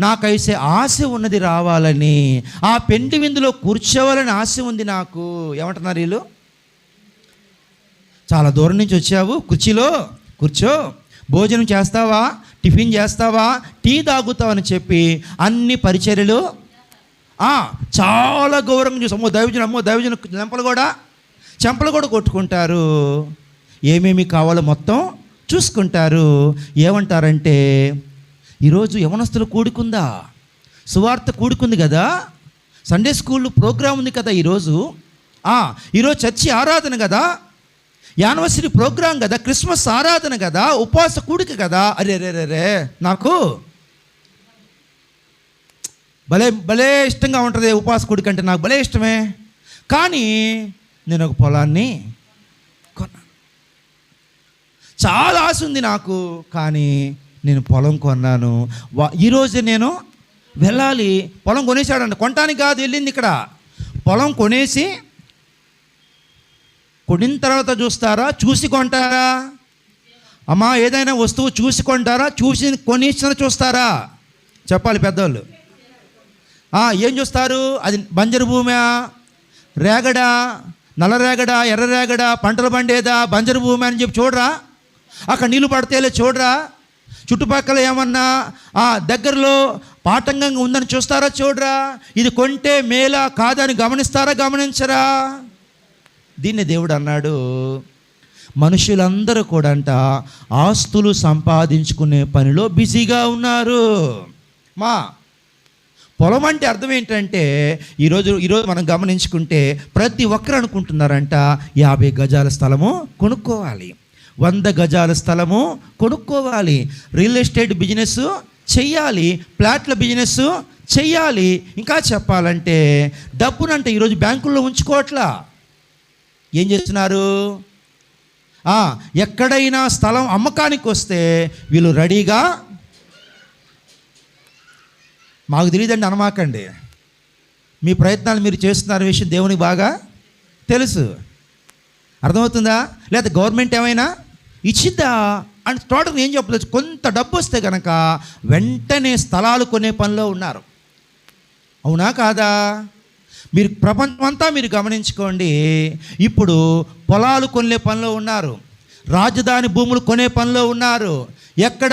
నాకైతే ఆశ ఉన్నది రావాలని, ఆ పెండి విందులో కూర్చోవాలని ఆశ ఉంది నాకు. ఏమంటున్నారు వీళ్ళు? చాలా దూరం నుంచి వచ్చావు, కుర్చీలో కూర్చో, భోజనం చేస్తావా, టిఫిన్ చేస్తావా, టీ తాగుతావని చెప్పి అన్ని పరిచర్యలు చాలా గౌరవంగా చూసి అమ్మో దైవజన చెంపలు కూడా కొట్టుకుంటారు. ఏమేమి కావాలో మొత్తం చూసుకుంటారు. ఏమంటారంటే, ఈరోజు యవనస్తులు కూడుకుందా, సువార్త కూడుకుంది కదా, సండే స్కూల్ ప్రోగ్రాం ఉంది కదా, ఈరోజు చర్చి ఆరాధన కదా, యానివర్సరీ ప్రోగ్రాం కదా, క్రిస్మస్ ఆరాధన కదా, ఉపవాస కూడిక కదా. అరే నాకు భలే ఇష్టంగా ఉంటుంది ఉపవాస కూడిక అంటే, నాకు భలే ఇష్టమే. కానీ నేను ఒక పొలాన్ని కొన్నాను, చాలా ఆశ ఉంది నాకు, కానీ నేను పొలం కొన్నాను. ఈరోజు నేను వెళ్ళాలి. పొలం కొనేసాడంట, కొనటానికి కాదు వెళ్ళింది ఇక్కడ. పొలం కొనేసి కొనిన తర్వాత చూస్తారా, చూసి కొంటారా? అమ్మా, ఏదైనా వస్తువు చూసి కొంటారా, చూసి కొనిసిన చూస్తారా? చెప్పాలి పెద్దవాళ్ళు. ఏం చూస్తారు? అది బంజరు భూమి, రేగడా, నల్ల రేగడా, ఎర్ర రేగడా, పంటలు పండేదా, బంజరు భూమి అని చెప్పి చూడరా? అక్కడ నీళ్ళు పడితేలే చూడరా? చుట్టుపక్కల ఏమన్నా దగ్గరలో పాఠంగా ఉందని చూస్తారా? చూడరా? ఇది కొంటే మేలా కాదని గమనిస్తారా? గమనించరా? దీన్ని దేవుడు అన్నాడు, మనుషులందరూ కూడా అంట ఆస్తులు సంపాదించుకునే పనిలో బిజీగా ఉన్నారు. పొలం అంటే అర్థం ఏంటంటే, ఈరోజు మనం గమనించుకుంటే ప్రతి ఒక్కరు అనుకుంటున్నారంట 50 గజాల స్థలము కొనుక్కోవాలి, 100 గజాల స్థలము కొనుక్కోవాలి, రియల్ ఎస్టేట్ బిజినెస్ చెయ్యాలి, ప్లాట్ల బిజినెస్ చెయ్యాలి. ఇంకా చెప్పాలంటే డబ్బునంటే ఈరోజు బ్యాంకుల్లో ఉంచుకోవట్లా. ఏం చేస్తున్నారు? ఎక్కడైనా స్థలం అమ్మకానికి వస్తే వీళ్ళు రెడీగా, మాకు తెలియదండి అనమాకండి, మీ ప్రయత్నాలు మీరు చేస్తున్న విషయం దేవునికి బాగా తెలుసు. అర్థమవుతుందా? లేదా గవర్నమెంట్ ఏమైనా ఇచ్చిద్దా అని టోటల్ ఏం చెప్పలేదు. కొంత డబ్బు వస్తే కనుక వెంటనే స్థలాలు కొనే పనిలో ఉన్నారు. అవునా కాదా? మీరు ప్రపంచం అంతా మీరు గమనించుకోండి, ఇప్పుడు పొలాలు కొనే పనిలో ఉన్నారు, రాజధాని భూములు కొనే పనిలో ఉన్నారు. ఎక్కడ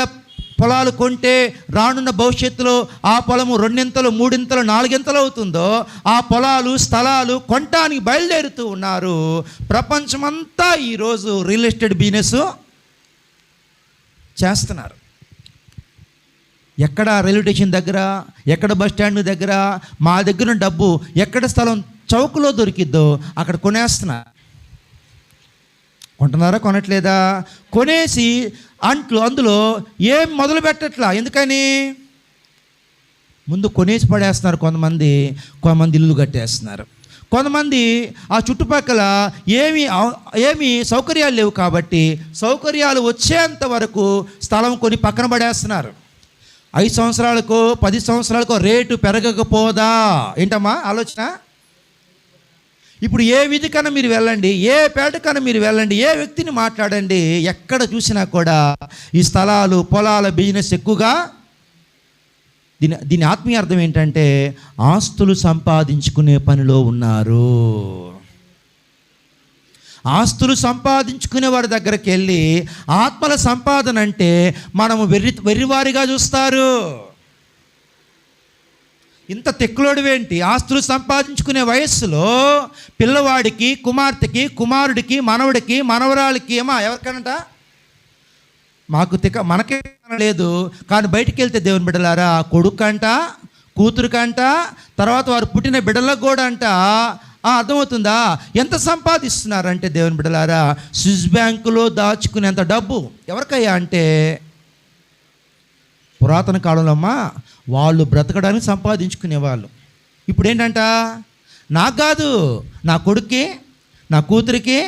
పొలాలు కొంటే రానున్న భవిష్యత్తులో ఆ పొలము 2 ఇంతలు 3 ఇంతలు 4 ఇంతలు అవుతుందో ఆ పొలాలు స్థలాలు కొనటానికి బయలుదేరుతూ ఉన్నారు. ప్రపంచమంతా ఈరోజు రియల్ ఎస్టేట్ బిజినెస్ చేస్తున్నారు. ఎక్కడ రైల్వే స్టేషన్ దగ్గర, ఎక్కడ బస్ స్టాండ్ దగ్గర, మా దగ్గర డబ్బు ఎక్కడ స్థలం చౌకలో దొరికిద్దో అక్కడ కొనేస్తున్నారు. కొంటున్నారా? కొనట్లేదా? కొనేసి అందులో ఏం మొదలు పెట్టట్లా. ఎందుకని? ముందు కొనేసి పడేస్తున్నారు. కొంతమంది ఇల్లు కట్టేస్తున్నారు. కొంతమంది ఆ చుట్టుపక్కల ఏమి సౌకర్యాలు లేవు కాబట్టి సౌకర్యాలు వచ్చేంత వరకు స్థలం కొని పక్కన పడేస్తున్నారు. 5 సంవత్సరాలకో 10 సంవత్సరాలకో రేటు పెరగకపోదా? ఏంటమ్మా ఆలోచన? ఇప్పుడు ఏ వీధి కన్నా మీరు వెళ్ళండి, ఏ పేట కన్నా మీరు వెళ్ళండి, ఏ వ్యక్తిని మాట్లాడండి, ఎక్కడ చూసినా కూడా ఈ స్థలాలు పొలాల బిజినెస్ ఎక్కువగా. దీని ఆత్మీయ అర్థం ఏంటంటే ఆస్తులు సంపాదించుకునే పనిలో ఉన్నారు. ఆస్తులు సంపాదించుకునే వారి దగ్గరికి వెళ్ళి ఆత్మల సంపాదన అంటే మనము వెర్రివారిగా చూస్తారు. ఇంత తెక్కులోడువేంటి? ఆస్తులు సంపాదించుకునే వయస్సులో పిల్లవాడికి, కుమార్తెకి, కుమారుడికి, మనవడికి, మనవరాలకి ఎవరికనంట మనకే లేదు, కానీ బయటికి వెళ్తే దేవుని బిడ్డలారా కొడుకంట, కూతురుకంట, తర్వాత వారు పుట్టిన బిడ్డలకు కూడా అంట. అర్థమవుతుందా? ఎంత సంపాదిస్తున్నారంటే దేవుని బిడ్డలారా, స్విస్ బ్యాంకులో దాచుకునేంత డబ్బు. ఎవరికయ్యా అంటే పురాతన కాలంలో వాళ్ళు బ్రతకడానికి సంపాదించుకునేవాళ్ళు. ఇప్పుడు ఏంటంట, నాకు కాదు, నా కొడుక్కి, నా కూతురికి,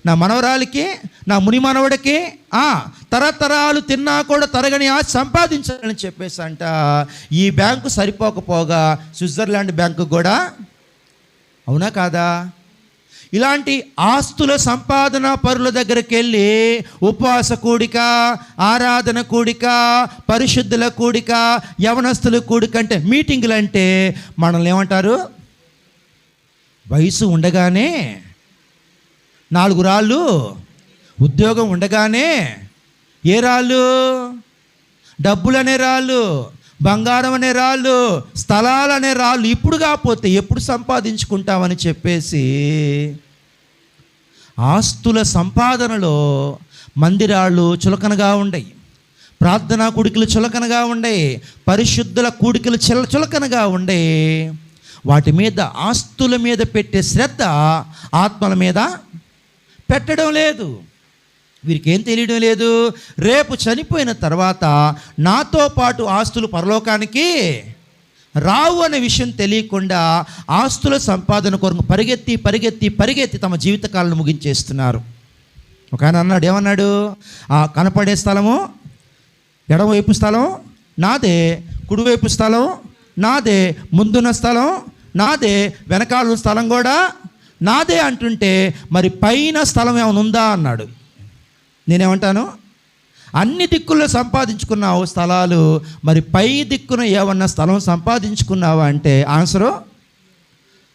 నా మనవరాలికి, నా ముని మనవడికి తరతరాలు తిన్నా కూడా తరగని సంపాదించాలని చెప్పేసి అంట. ఈ బ్యాంకు సరిపోకపోగా స్విట్జర్లాండ్ బ్యాంకు కూడా. అవునా కాదా? ఇలాంటి ఆస్తుల సంపాదన పరుల దగ్గరికి వెళ్ళి ఉపవాస కూడిక, ఆరాధన కూడిక, పరిశుద్ధుల కూడిక, యవనస్తుల కూడిక అంటే మీటింగులు అంటే మనల్ని ఏమంటారు? వయసు ఉండగానే 4 రాళ్ళు, ఉద్యోగం ఉండగానే ఏ రాళ్ళు? డబ్బులు అనే రాళ్ళు, బంగారం అనే రాళ్ళు, స్థలాలు అనే రాళ్ళు. ఇప్పుడు కాకపోతే ఎప్పుడు సంపాదించుకుంటామని చెప్పేసి ఆస్తుల సంపాదనలో మందిరాళ్ళు చులకనగా ఉండయి, ప్రార్థనా కూడికలు చులకనగా ఉండయి, పరిశుద్ధుల కూడికలు చులకనగా ఉండయి. వాటి మీద, ఆస్తుల మీద పెట్టే శ్రద్ధ ఆత్మల మీద పెట్టడం లేదు. వీరికి ఏం తెలియడం లేదు? రేపు చనిపోయిన తర్వాత నాతో పాటు ఆస్తులు పరలోకానికి రావు అనే విషయం తెలియకుండా ఆస్తుల సంపాదన కొరకు పరిగెత్తి పరిగెత్తి పరిగెత్తి తమ జీవితకాలను ముగించేస్తున్నారు. ఒక ఆయన అన్నాడు, ఏమన్నాడు? ఆ కనపడే స్థలము, ఎడమవైపు స్థలం నాదే, కుడివైపు స్థలం నాదే, ముందున్న స్థలం నాదే, వెనకాల స్థలం కూడా నాదే అంటుంటే మరి పైన స్థలం ఏమైనా ఉందా అన్నాడు. నేనేమంటాను? అన్ని దిక్కుల్లో సంపాదించుకున్నావు స్థలాలు, మరి పై దిక్కున ఏమన్నా స్థలం సంపాదించుకున్నావా అంటే ఆన్సరు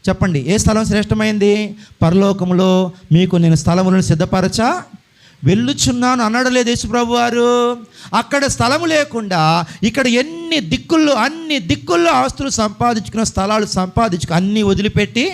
చెప్పండి. ఏ స్థలం శ్రేష్టమైంది? పరలోకములో మీకు నేను స్థలములను సిద్ధపరచా వెళ్ళుచున్నాను అన్నాడు లేదు యేసుప్రభు వారు? అక్కడ స్థలము లేకుండా ఇక్కడ అన్ని దిక్కుల్లో ఆస్తులు సంపాదించుకున్న స్థలాలు అన్నీ వదిలిపెట్టి